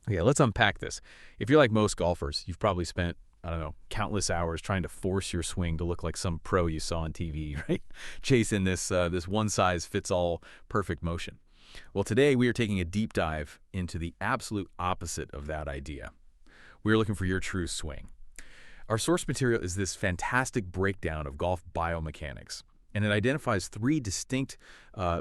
Okay, let's unpack this. If you're like most golfers, you've probably spent, I don't know, countless hours trying to force your swing to look like some pro you saw on TV, right? Chasing this one-size-fits-all perfect motion. Well, today we are taking a deep dive into the absolute opposite of that idea. We're looking for your true swing. Our source material is this fantastic breakdown of golf biomechanics, and it identifies three distinct,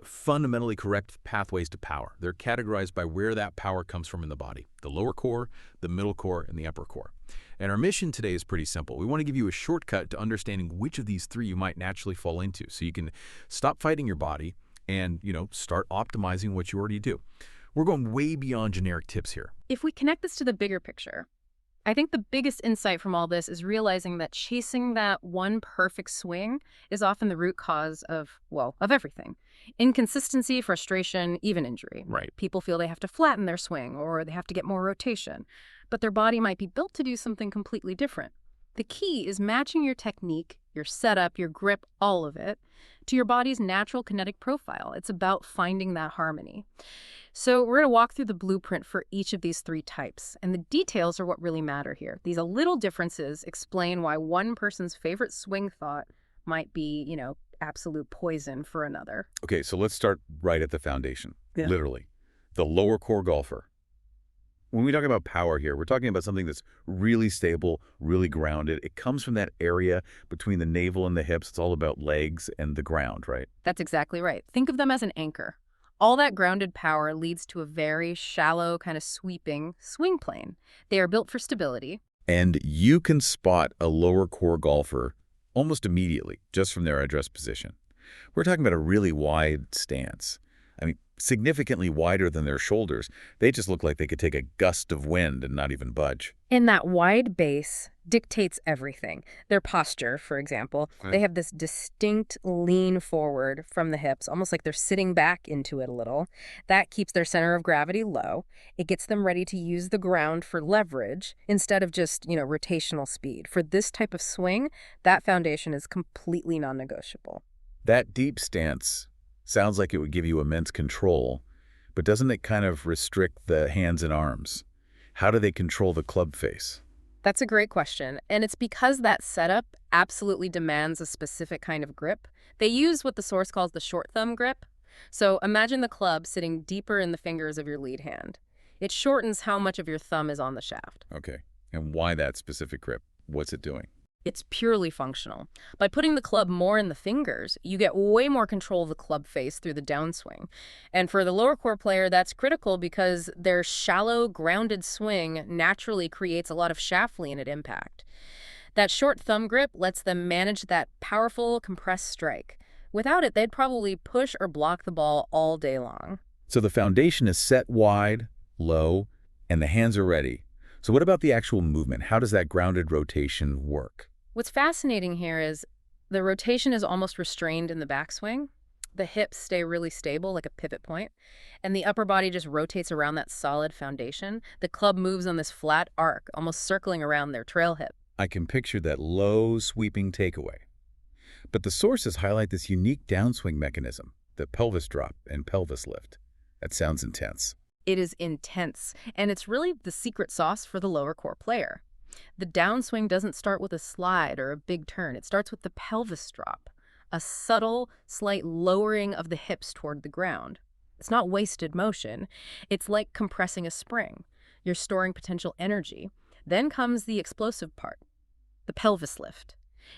fundamentally correct pathways to power. They're categorized by where that power comes from in the body: the lower core, the middle core, and the upper core. And our mission today is pretty simple. We want to give you a shortcut to understanding which of these three you might naturally fall into, so you can stop fighting your body and, start optimizing what you already do. We're going way beyond generic tips here. If we connect this to the bigger picture, I think the biggest insight from all this is realizing that chasing that one perfect swing is often the root cause of everything. Inconsistency, frustration, even injury. Right. People feel they have to flatten their swing or they have to get more rotation, but their body might be built to do something completely different. The key is matching your technique, your setup, your grip, all of it, to your body's natural kinetic profile. It's about finding that harmony. So we're going to walk through the blueprint for each of these three types, and the details are what really matter here. These little differences explain why one person's favorite swing thought might be, absolute poison for another. Okay, so let's start right at the foundation, Yeah. literally. The lower core golfer. When we talk about power here, we're talking about something that's really stable, really grounded. It comes from that area between the navel and the hips. It's all about legs and the ground, right? That's exactly right. Think of them as an anchor. All that grounded power leads to a very shallow, kind of sweeping swing plane. They are built for stability. And you can spot a lower core golfer almost immediately, just from their address position. We're talking about a really wide stance. I mean, significantly wider than their shoulders. They just look like they could take a gust of wind and not even budge. And that wide base dictates everything. Their posture, for example, they have this distinct lean forward from the hips, almost like they're sitting back into it a little. That keeps their center of gravity low. It gets them ready to use the ground for leverage instead of just, rotational speed. For this type of swing, that foundation is completely non-negotiable. That deep stance sounds like it would give you immense control, but doesn't it kind of restrict the hands and arms? How do they control the club face? That's a great question, and it's because that setup absolutely demands a specific kind of grip. They use what the source calls the short thumb grip. So imagine the club sitting deeper in the fingers of your lead hand. It shortens how much of your thumb is on the shaft. Okay, and why that specific grip? What's it doing? It's purely functional. By putting the club more in the fingers, you get way more control of the club face through the downswing. And for the lower core player, that's critical because their shallow, grounded swing naturally creates a lot of shaft lean at impact. That short thumb grip lets them manage that powerful, compressed strike. Without it, they'd probably push or block the ball all day long. So the foundation is set wide, low, and the hands are ready. So what about the actual movement? How does that grounded rotation work? What's fascinating here is the rotation is almost restrained in the backswing. The hips stay really stable, like a pivot point, and the upper body just rotates around that solid foundation. The club moves on this flat arc, almost circling around their trail hip. I can picture that low, sweeping takeaway. But the sources highlight this unique downswing mechanism, the pelvis drop and pelvis lift. That sounds intense. It is intense, and it's really the secret sauce for the lower core player. The downswing doesn't start with a slide or a big turn. It starts with the pelvis drop, a subtle, slight lowering of the hips toward the ground. It's not wasted motion. It's like compressing a spring. You're storing potential energy. Then comes the explosive part, the pelvis lift.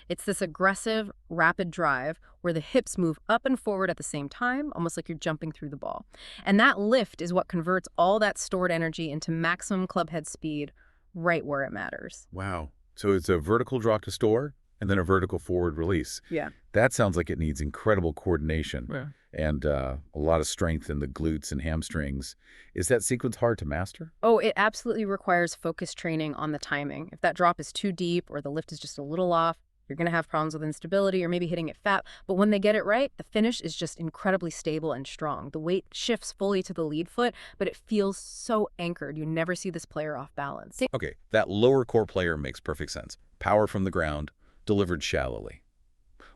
It's this aggressive, rapid drive where the hips move up and forward at the same time, almost like you're jumping through the ball. And that lift is what converts all that stored energy into maximum club head speed right where it matters. Wow. So it's a vertical drop to store and then a vertical forward release. Yeah. That sounds like it needs incredible coordination Yeah. and a lot of strength in the glutes and hamstrings. Is that sequence hard to master? Oh, it absolutely requires focused training on the timing. If that drop is too deep or the lift is just a little off, you're going to have problems with instability or maybe hitting it fat. But when they get it right, the finish is just incredibly stable and strong. The weight shifts fully to the lead foot, but it feels so anchored. You never see this player off balance. Okay, that lower core player makes perfect sense. Power from the ground, delivered shallowly.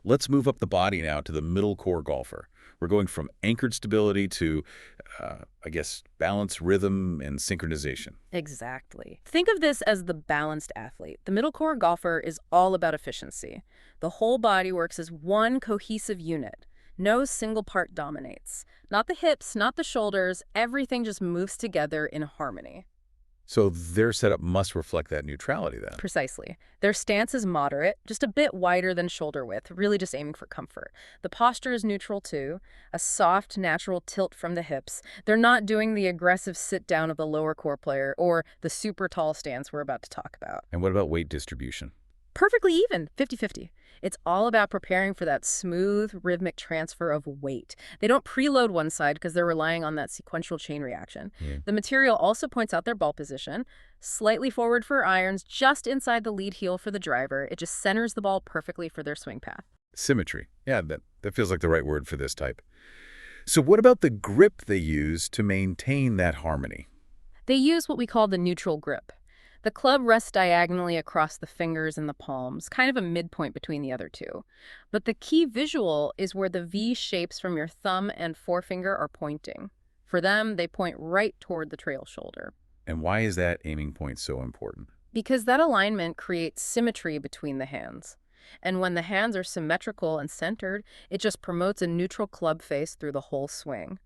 Let's move up the body now to the middle core golfer. We're going from anchored stability to, I guess, balance, rhythm, and synchronization. Exactly. Think of this as the balanced athlete. The middle core golfer is all about efficiency. The whole body works as one cohesive unit. No single part dominates. Not the hips, not the shoulders. Everything just moves together in harmony. So their setup must reflect that neutrality then. Precisely. Their stance is moderate, just a bit wider than shoulder width, really just aiming for comfort. The posture is neutral too, a soft, natural tilt from the hips. They're not doing the aggressive sit-down of the lower core player or the super tall stance we're about to talk about. And what about weight distribution? Perfectly even, 50-50. It's all about preparing for that smooth, rhythmic transfer of weight. They don't preload one side because they're relying on that sequential chain reaction. Yeah. The material also points out their ball position, slightly forward for irons, just inside the lead heel for the driver. It just centers the ball perfectly for their swing path. Symmetry. Yeah, that feels like the right word for this type. So what about the grip they use to maintain that harmony? They use what we call the neutral grip. The club rests diagonally across the fingers and the palms, kind of a midpoint between the other two. But the key visual is where the V shapes from your thumb and forefinger are pointing. For them, they point right toward the trail shoulder. And why is that aiming point so important? Because that alignment creates symmetry between the hands. And when the hands are symmetrical and centered, it just promotes a neutral club face through the whole swing.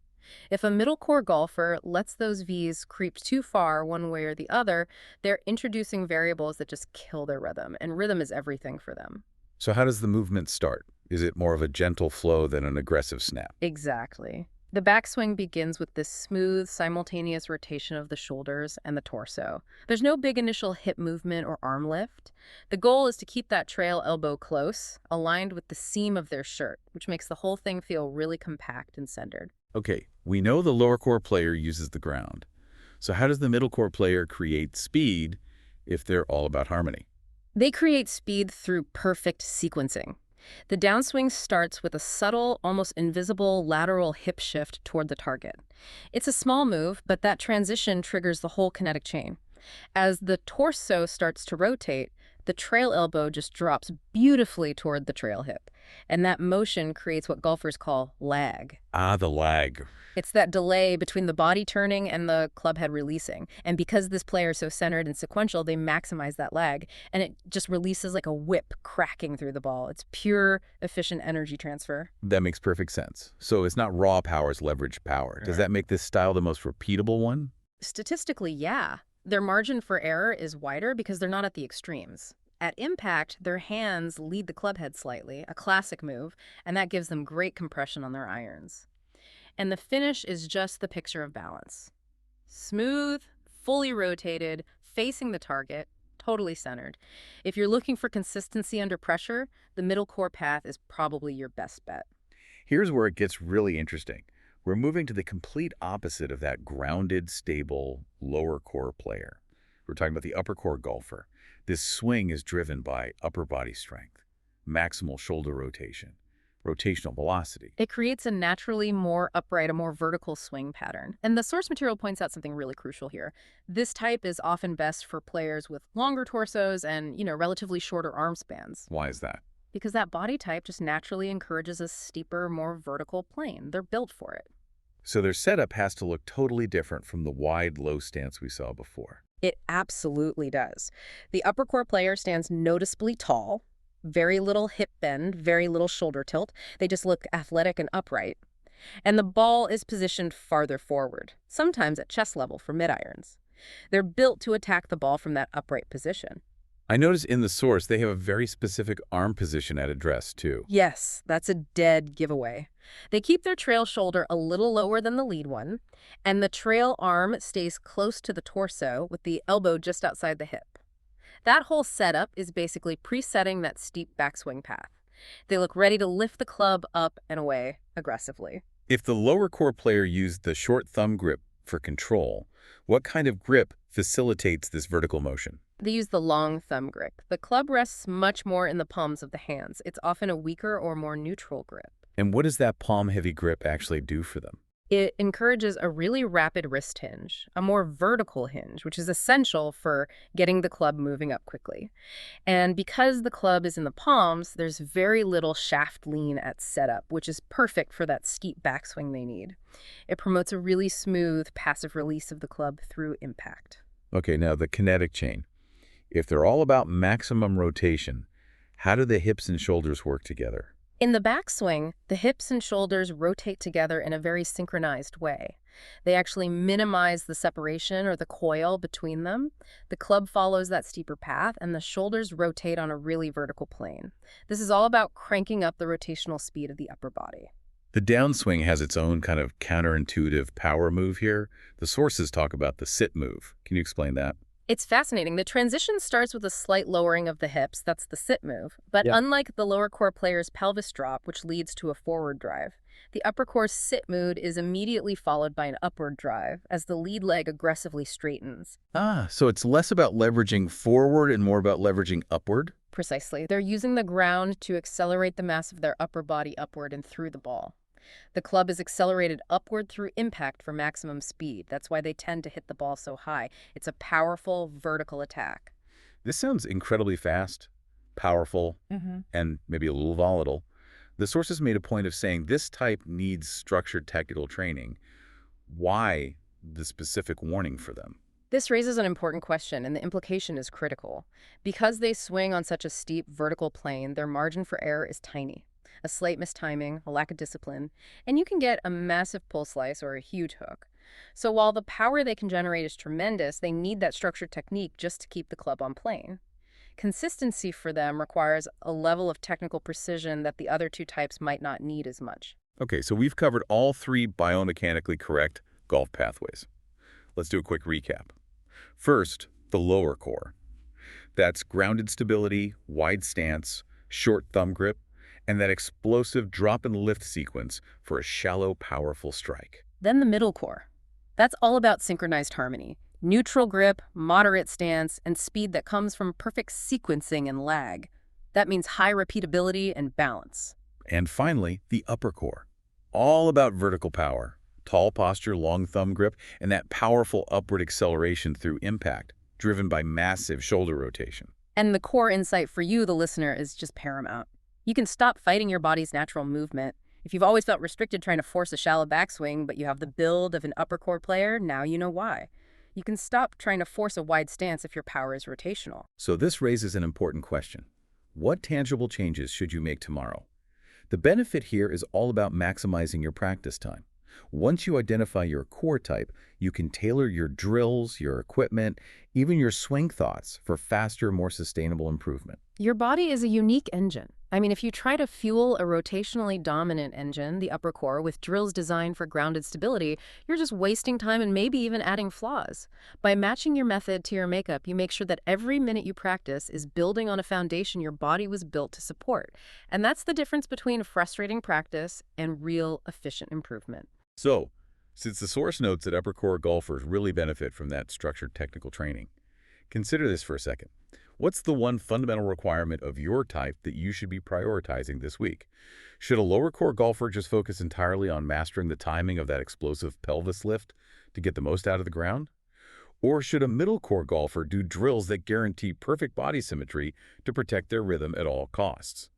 If a middle core golfer lets those V's creep too far one way or the other, they're introducing variables that just kill their rhythm, and rhythm is everything for them. So how does the movement start? Is it more of a gentle flow than an aggressive snap? Exactly. The backswing begins with this smooth, simultaneous rotation of the shoulders and the torso. There's no big initial hip movement or arm lift. The goal is to keep that trail elbow close, aligned with the seam of their shirt, which makes the whole thing feel really compact and centered. Okay, we know the lower core player uses the ground. So how does the middle core player create speed if they're all about harmony? They create speed through perfect sequencing. The downswing starts with a subtle, almost invisible lateral hip shift toward the target. It's a small move, but that transition triggers the whole kinetic chain. As the torso starts to rotate, the trail elbow just drops beautifully toward the trail hip. And that motion creates what golfers call lag. Ah, the lag. It's that delay between the body turning and the club head releasing. And because this player is so centered and sequential, they maximize that lag. And it just releases like a whip cracking through the ball. It's pure, efficient energy transfer. That makes perfect sense. So it's not raw power, it's leveraged power. Does that make this style the most repeatable one? Statistically, yeah. Their margin for error is wider because they're not at the extremes. At impact, their hands lead the club head slightly, a classic move, and that gives them great compression on their irons. And the finish is just the picture of balance. Smooth, fully rotated, facing the target, totally centered. If you're looking for consistency under pressure, the middle core path is probably your best bet. Here's where it gets really interesting. We're moving to the complete opposite of that grounded, stable, lower core player. We're talking about the upper core golfer. This swing is driven by upper body strength, maximal shoulder rotation, rotational velocity. It creates a naturally more upright, a more vertical swing pattern. And the source material points out something really crucial here. This type is often best for players with longer torsos and, relatively shorter arm spans. Why is that? Because that body type just naturally encourages a steeper, more vertical plane. They're built for it. So their setup has to look totally different from the wide, low stance we saw before. It absolutely does. The upper core player stands noticeably tall, very little hip bend, very little shoulder tilt. They just look athletic and upright. And the ball is positioned farther forward, sometimes at chest level for mid-irons. They're built to attack the ball from that upright position. I noticed in the source they have a very specific arm position at address, too. Yes, that's a dead giveaway. They keep their trail shoulder a little lower than the lead one, and the trail arm stays close to the torso with the elbow just outside the hip. That whole setup is basically presetting that steep backswing path. They look ready to lift the club up and away aggressively. If the lower core player used the short thumb grip for control, what kind of grip facilitates this vertical motion? They use the long thumb grip. The club rests much more in the palms of the hands. It's often a weaker or more neutral grip. And what does that palm-heavy grip actually do for them? It encourages a really rapid wrist hinge, a more vertical hinge, which is essential for getting the club moving up quickly. And because the club is in the palms, there's very little shaft lean at setup, which is perfect for that steep backswing they need. It promotes a really smooth, passive release of the club through impact. Okay, now the kinetic chain. If they're all about maximum rotation, how do the hips and shoulders work together? In the backswing, the hips and shoulders rotate together in a very synchronized way. They actually minimize the separation or the coil between them. The club follows that steeper path, and the shoulders rotate on a really vertical plane. This is all about cranking up the rotational speed of the upper body. The downswing has its own kind of counterintuitive power move here. The sources talk about the sit move. Can you explain that? It's fascinating. The transition starts with a slight lowering of the hips, that's the sit move. But Yeah. unlike the lower core player's pelvis drop, which leads to a forward drive, the upper core's sit mood is immediately followed by an upward drive as the lead leg aggressively straightens. So it's less about leveraging forward and more about leveraging upward? Precisely. They're using the ground to accelerate the mass of their upper body upward and through the ball. The club is accelerated upward through impact for maximum speed. That's why they tend to hit the ball so high. It's a powerful vertical attack. This sounds incredibly fast, powerful, and maybe a little volatile. The sources made a point of saying this type needs structured technical training. Why the specific warning for them? This raises an important question, and the implication is critical. Because they swing on such a steep vertical plane, their margin for error is tiny. A slight mistiming, a lack of discipline, and you can get a massive pull slice or a huge hook. So while the power they can generate is tremendous, they need that structured technique just to keep the club on plane. Consistency for them requires a level of technical precision that the other two types might not need as much. Okay, so we've covered all three biomechanically correct golf pathways. Let's do a quick recap. First, the lower core. That's grounded stability, wide stance, short thumb grip, and that explosive drop and lift sequence for a shallow, powerful strike. Then the middle core. That's all about synchronized harmony. Neutral grip, moderate stance, and speed that comes from perfect sequencing and lag. That means high repeatability and balance. And finally, the upper core. All about vertical power, tall posture, long thumb grip, and that powerful upward acceleration through impact, driven by massive shoulder rotation. And the core insight for you, the listener, is just paramount. You can stop fighting your body's natural movement. If you've always felt restricted trying to force a shallow backswing, but you have the build of an upper core player, now you know why. You can stop trying to force a wide stance if your power is rotational. So this raises an important question. What tangible changes should you make tomorrow? The benefit here is all about maximizing your practice time. Once you identify your core type, you can tailor your drills, your equipment, even your swing thoughts for faster, more sustainable improvement. Your body is a unique engine. I mean, if you try to fuel a rotationally dominant engine, the upper core, with drills designed for grounded stability, you're just wasting time and maybe even adding flaws. By matching your method to your makeup, you make sure that every minute you practice is building on a foundation your body was built to support. And that's the difference between frustrating practice and real efficient improvement. So, since the source notes that upper core golfers really benefit from that structured technical training, consider this for a second. What's the one fundamental requirement of your type that you should be prioritizing this week? Should a lower core golfer just focus entirely on mastering the timing of that explosive pelvis lift to get the most out of the ground? Or should a middle core golfer do drills that guarantee perfect body symmetry to protect their rhythm at all costs?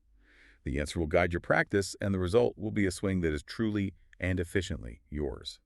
The answer will guide your practice, and the result will be a swing that is truly and efficiently yours.